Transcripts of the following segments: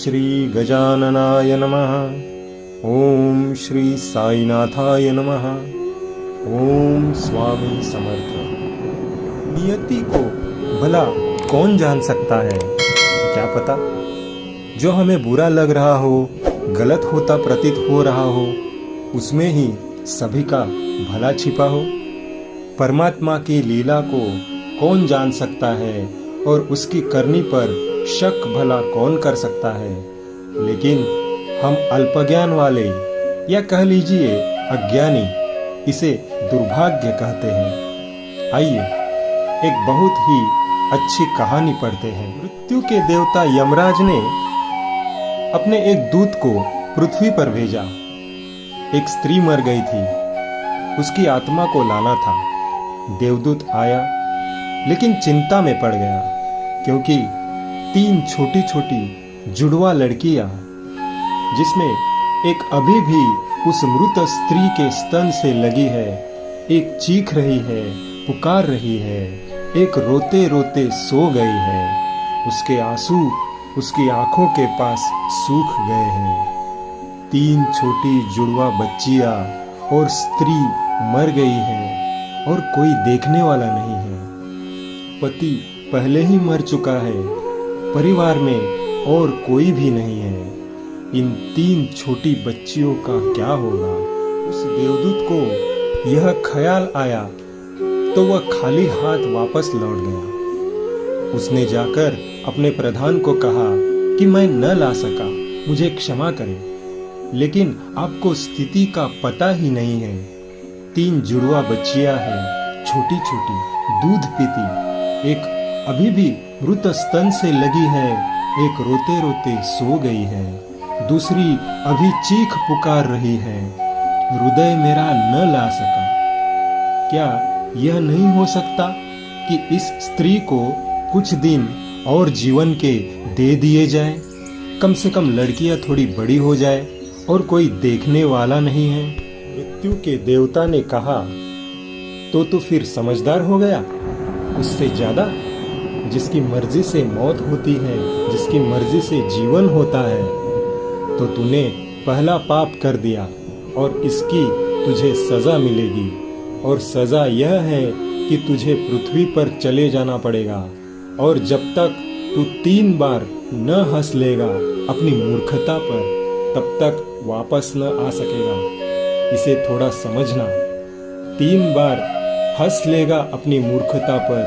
श्री गजाननाय नमः। ओम श्री साईनाथाय नमः। ओम स्वामी समर्थ। नियति को भला कौन जान सकता है? क्या पता जो हमें बुरा लग रहा हो, गलत होता प्रतीत हो रहा हो, उसमें ही सभी का भला छिपा हो। परमात्मा की लीला को कौन जान सकता है और उसकी करनी पर शक भला कौन कर सकता है? लेकिन हम अल्पज्ञान वाले या कह लीजिए अज्ञानी इसे दुर्भाग्य कहते हैं। आइए एक बहुत ही अच्छी कहानी पढ़ते हैं। मृत्यु के देवता यमराज ने अपने एक दूत को पृथ्वी पर भेजा। एक स्त्री मर गई थी, उसकी आत्मा को लाना था। देवदूत आया लेकिन चिंता में पड़ गया, क्योंकि 3 छोटी छोटी जुड़वा लड़कियां, जिसमें एक अभी भी उस मृत स्त्री के स्तन से लगी है, एक चीख रही है, पुकार रही है, एक रोते रोते सो गई है। उसके आंसू उसकी आंखों के पास सूख गए हैं। 3 छोटी जुड़वा बच्चियां और स्त्री मर गई है और कोई देखने वाला नहीं है। पति पहले ही मर चुका है, परिवार में और कोई भी नहीं है। इन 3 छोटी बच्चियों का क्या होगा? उस देवदूत को यह ख्याल आया तो वह खाली हाथ वापस लौट गया। उसने जाकर अपने प्रधान को कहा कि मैं न ला सका, मुझे क्षमा करें। लेकिन आपको स्थिति का पता ही नहीं है। 3 जुड़वा बच्चियां हैं, छोटी छोटी, दूध पीती। एक अभी भी मृत स्तन से लगी है, एक रोते रोते सो गई है, दूसरी अभी चीख पुकार रही है। हृदय मेरा न ला सका। क्या यह नहीं हो सकता कि इस स्त्री को कुछ दिन और जीवन के दे दिए जाए? कम से कम लड़कियां थोड़ी बड़ी हो जाए और कोई देखने वाला नहीं है। मृत्यु के देवता ने कहा, तो फिर समझदार हो गया। उससे ज्यादा जिसकी मर्जी से मौत होती है, जिसकी मर्जी से जीवन होता है, तो तूने पहला पाप कर दिया और इसकी तुझे सजा मिलेगी। और सजा यह है कि तुझे पृथ्वी पर चले जाना पड़ेगा, और जब तक तू 3 बार न हंस लेगा अपनी मूर्खता पर, तब तक वापस न आ सकेगा। इसे थोड़ा समझना। 3 बार हंस लेगा अपनी मूर्खता पर,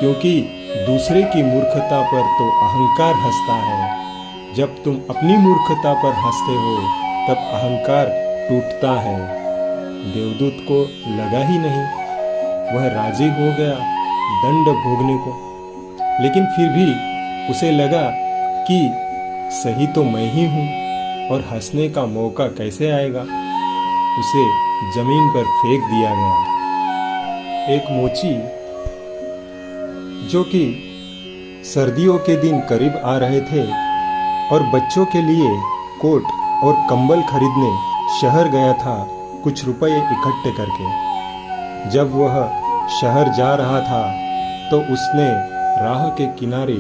क्योंकि दूसरे की मूर्खता पर तो अहंकार हंसता है। जब तुम अपनी मूर्खता पर हंसते हो तब अहंकार टूटता है। देवदूत को लगा ही नहीं, वह राजी हो गया दंड भोगने को। लेकिन फिर भी उसे लगा कि सही तो मैं ही हूँ और हंसने का मौका कैसे आएगा। उसे जमीन पर फेंक दिया गया। एक मोची, जो कि सर्दियों के दिन करीब आ रहे थे और बच्चों के लिए कोट और कंबल खरीदने शहर गया था, कुछ रुपए इकट्ठे करके। जब वह शहर जा रहा था तो उसने राह के किनारे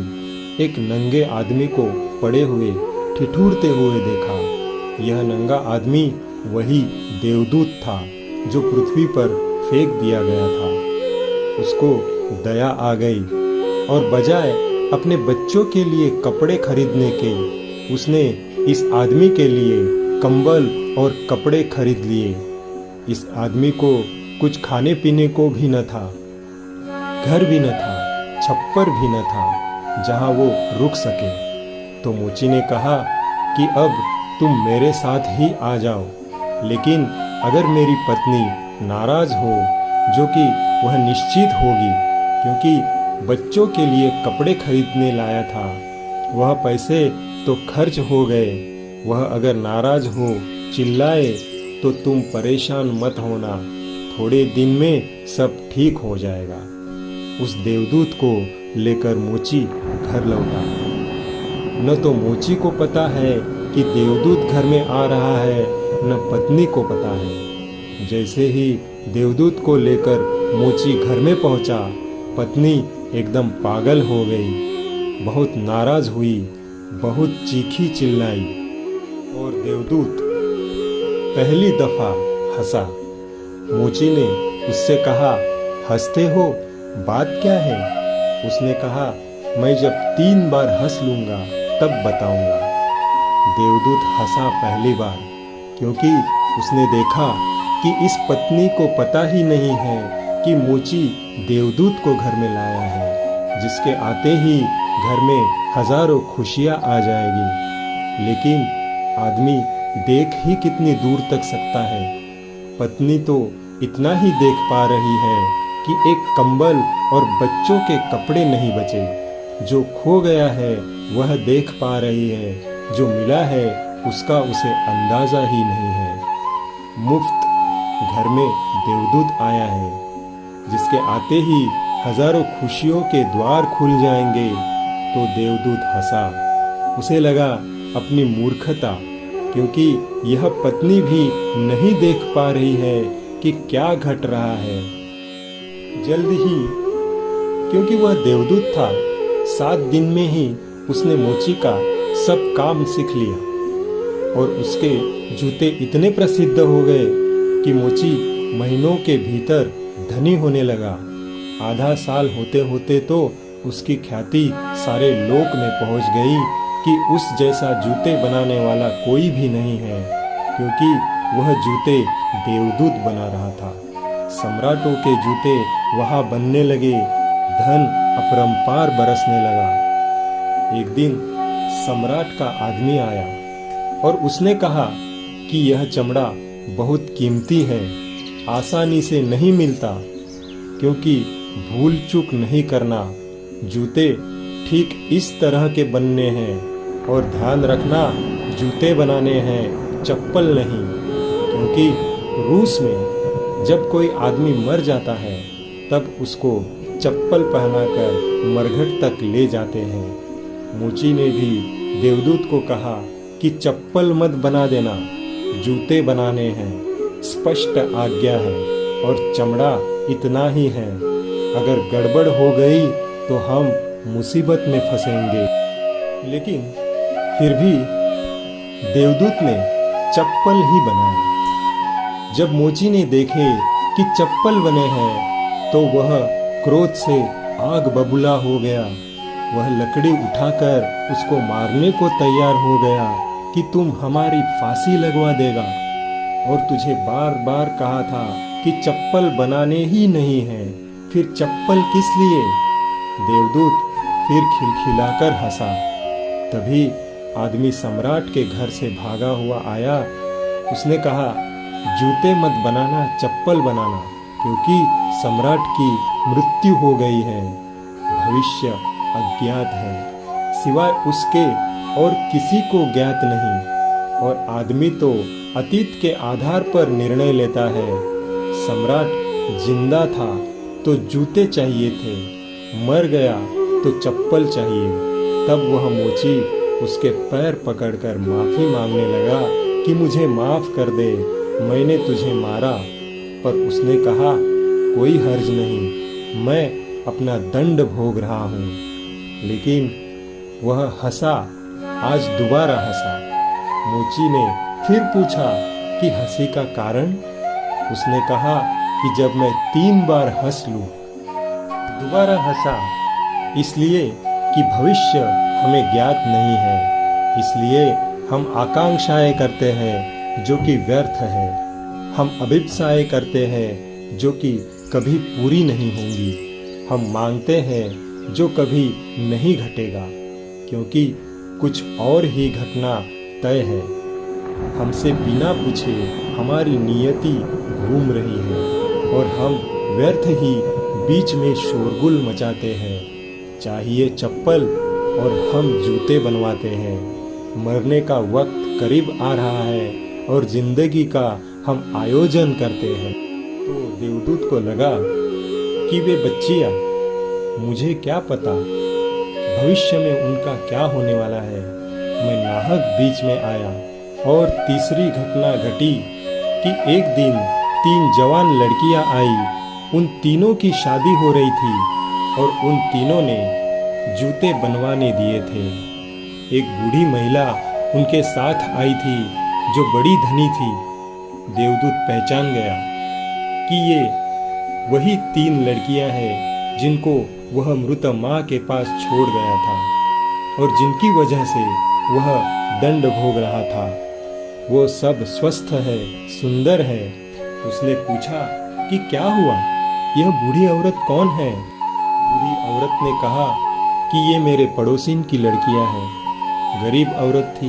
एक नंगे आदमी को पड़े हुए ठिठुरते हुए देखा। यह नंगा आदमी वही देवदूत था जो पृथ्वी पर फेंक दिया गया था। उसको दया आ गई और बजाय अपने बच्चों के लिए कपड़े खरीदने के, उसने इस आदमी के लिए कंबल और कपड़े खरीद लिए। इस आदमी को कुछ खाने पीने को भी न था, घर भी न था, छप्पर भी न था जहां वो रुक सके। तो मोची ने कहा कि अब तुम मेरे साथ ही आ जाओ, लेकिन अगर मेरी पत्नी नाराज हो, जो कि वह निश्चित होगी, क्योंकि बच्चों के लिए कपड़े खरीदने लाया था, वह पैसे तो खर्च हो गए, वह अगर नाराज हो, चिल्लाए, तो तुम परेशान मत होना, थोड़े दिन में सब ठीक हो जाएगा। उस देवदूत को लेकर मोची घर लौटा। न तो मोची को पता है कि देवदूत घर में आ रहा है, न पत्नी को पता है। जैसे ही देवदूत को लेकर मोची घर में पहुंचा, पत्नी एकदम पागल हो गई, बहुत नाराज हुई बहुत चीखी चिल्लाई और देवदूत पहली दफा हंसा। मोची ने उससे कहा, हंसते हो, बात क्या है? उसने कहा, मैं जब 3 बार हंस लूंगा तब बताऊंगा। देवदूत हंसा पहली बार, क्योंकि उसने देखा कि इस पत्नी को पता ही नहीं है कि मोची देवदूत को घर में लाया है, जिसके आते ही घर में हजारों खुशियां आ जाएगी। लेकिन आदमी देख ही कितनी दूर तक सकता है। पत्नी तो इतना ही देख पा रही है कि एक कंबल और बच्चों के कपड़े नहीं बचे। जो खो गया है वह देख पा रही है, जो मिला है उसका उसे अंदाजा ही नहीं है। मुफ्त घर में देवदूत आया है, जिसके आते ही हजारों खुशियों के द्वार खुल जाएंगे। तो देवदूत हंसा। उसे लगा अपनी मूर्खता, क्योंकि यह पत्नी भी नहीं देख पा रही है कि क्या घट रहा है। जल्द ही, क्योंकि वह देवदूत था, 7 दिन में ही उसने मोची का सब काम सीख लिया और उसके जूते इतने प्रसिद्ध हो गए कि मोची महीनों के भीतर धनी होने लगा। आधा साल होते होते तो उसकी ख्याति सारे लोक में पहुंच गई कि उस जैसा जूते बनाने वाला कोई भी नहीं है, क्योंकि वह जूते देवदूत बना रहा था। सम्राटों के जूते वहां बनने लगे, धन अपरंपार बरसने लगा। एक दिन सम्राट का आदमी आया और उसने कहा कि यह चमड़ा बहुत कीमती है, आसानी से नहीं मिलता, क्योंकि भूल चूक नहीं करना, जूते ठीक इस तरह के बनने हैं और ध्यान रखना, जूते बनाने हैं, चप्पल नहीं। क्योंकि रूस में जब कोई आदमी मर जाता है तब उसको चप्पल पहनाकर मरघट तक ले जाते हैं। मोची ने भी देवदूत को कहा कि चप्पल मत बना देना, जूते बनाने हैं, स्पष्ट आज्ञा है और चमड़ा इतना ही है। अगर गड़बड़ हो गई तो हम मुसीबत में फंसेंगे। लेकिन फिर भी देवदूत ने चप्पल ही बनाए। जब मोची ने देखे कि चप्पल बने हैं तो वह क्रोध से आग बबूला हो गया। वह लकड़ी उठाकर उसको मारने को तैयार हो गया कि तुम हमारी फांसी लगवा देगा, और तुझे बार बार कहा था कि चप्पल बनाने ही नहीं है, फिर चप्पल किस लिए? देवदूत फिर खिलखिलाकर हंसा। तभी आदमी सम्राट के घर से भागा हुआ आया। उसने कहा, जूते मत बनाना, चप्पल बनाना, क्योंकि सम्राट की मृत्यु हो गई है। भविष्य अज्ञात है, सिवाय उसके और किसी को ज्ञात नहीं, और आदमी तो अतीत के आधार पर निर्णय लेता है। सम्राट जिंदा था तो जूते चाहिए थे, मर गया तो चप्पल चाहिए। तब वह मोची उसके पैर पकड़कर माफी मांगने लगा कि मुझे माफ कर दे, मैंने तुझे मारा। पर उसने कहा, कोई हर्ज नहीं, मैं अपना दंड भोग रहा हूँ। लेकिन वह हंसा, आज दोबारा हंसा। मोची ने फिर पूछा कि हंसी का कारण? उसने कहा कि जब मैं 3 बार हंस लूं। दोबारा हंसा, इसलिए कि भविष्य हमें ज्ञात नहीं है, इसलिए हम आकांक्षाएं करते हैं जो कि व्यर्थ है, हम अभिप्साएं करते हैं जो कि कभी पूरी नहीं होंगी, हम मांगते हैं जो कभी नहीं घटेगा, क्योंकि कुछ और ही घटना तय है। हमसे बिना पूछे हमारी नियति घूम रही है और हम व्यर्थ ही बीच में शोरगुल मचाते हैं। चाहिए चप्पल और हम जूते बनवाते हैं। मरने का वक्त करीब आ रहा है और जिंदगी का हम आयोजन करते हैं। तो देवदूत को लगा कि वे बच्चियां, मुझे क्या पता भविष्य में उनका क्या होने वाला है। मैं नाहक बीच में आया और तीसरी घटना घटी कि एक दिन 3 जवान लड़कियां आई। उन तीनों की शादी हो रही थी और उन तीनों ने जूते बनवाने दिए थे। एक बूढ़ी महिला उनके साथ आई थी जो बड़ी धनी थी। देवदूत पहचान गया कि ये वही 3 लड़कियां हैं जिनको वह मृत माँ के पास छोड़ गया था और जिनकी वजह से वह दंड भोग रहा था। वो सब स्वस्थ है, सुंदर है। उसने पूछा कि क्या हुआ, यह बूढ़ी औरत कौन है? बूढ़ी औरत ने कहा कि ये मेरे पड़ोसिन की लड़कियां हैं। गरीब औरत थी,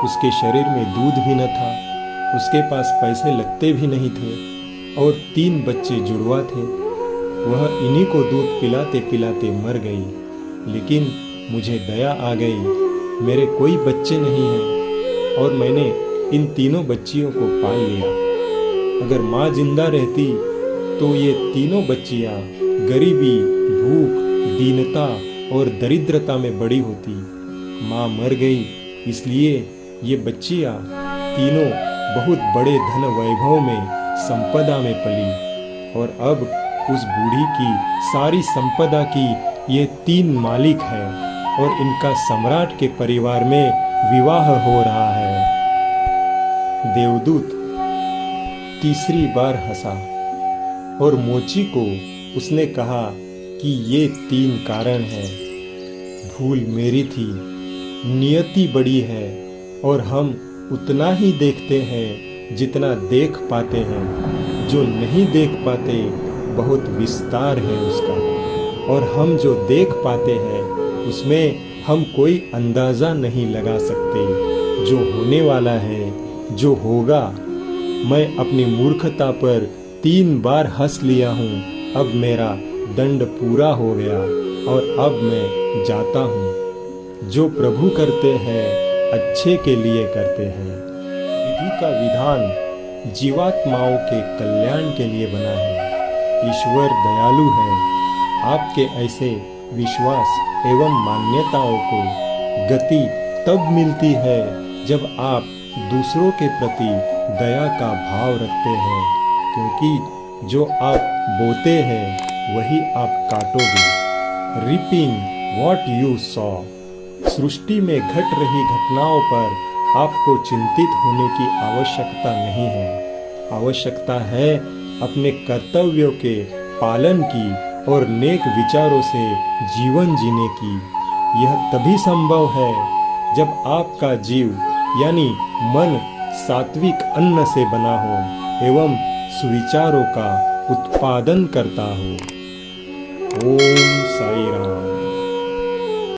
उसके शरीर में दूध भी न था, उसके पास पैसे लगते भी नहीं थे और 3 बच्चे जुड़वा थे। वह इन्हीं को दूध पिलाते पिलाते मर गई। लेकिन मुझे दया आ गई, मेरे कोई बच्चे नहीं हैं और मैंने इन तीनों बच्चियों को पाल लिया। अगर माँ जिंदा रहती तो ये तीनों बच्चियाँ गरीबी, भूख, दीनता और दरिद्रता में बड़ी होती। माँ मर गई, इसलिए ये बच्चियाँ तीनों बहुत बड़े धन वैभव में, संपदा में पली और अब उस बूढ़ी की सारी संपदा की ये 3 मालिक हैं और इनका सम्राट के परिवार में विवाह हो रहा है। देवदूत तीसरी बार हंसा और मोची को उसने कहा कि ये 3 कारण हैं। भूल मेरी थी, नियति बड़ी है और हम उतना ही देखते हैं जितना देख पाते हैं। जो नहीं देख पाते बहुत विस्तार है उसका, और हम जो देख पाते हैं उसमें हम कोई अंदाज़ा नहीं लगा सकते। जो होने वाला है, जो होगा। मैं अपनी मूर्खता पर 3 बार हंस लिया हूँ। अब मेरा दंड पूरा हो गया और अब मैं जाता हूँ। जो प्रभु करते हैं अच्छे के लिए करते हैं। विधि का विधान जीवात्माओं के कल्याण के लिए बना है। ईश्वर दयालु है। आपके ऐसे विश्वास एवं मान्यताओं को गति तब मिलती है जब आप दूसरों के प्रति दया का भाव रखते हैं, क्योंकि जो आप बोते हैं वही आप काटोगे। Reaping what you sow. सृष्टि में घट रही घटनाओं पर आपको चिंतित होने की आवश्यकता नहीं है। आवश्यकता है अपने कर्तव्यों के पालन की और नेक विचारों से जीवन जीने की। यह तभी संभव है जब आपका जीव यानी मन सात्विक अन्न से बना हो एवं सुविचारों का उत्पादन करता हो। ओम साई राम।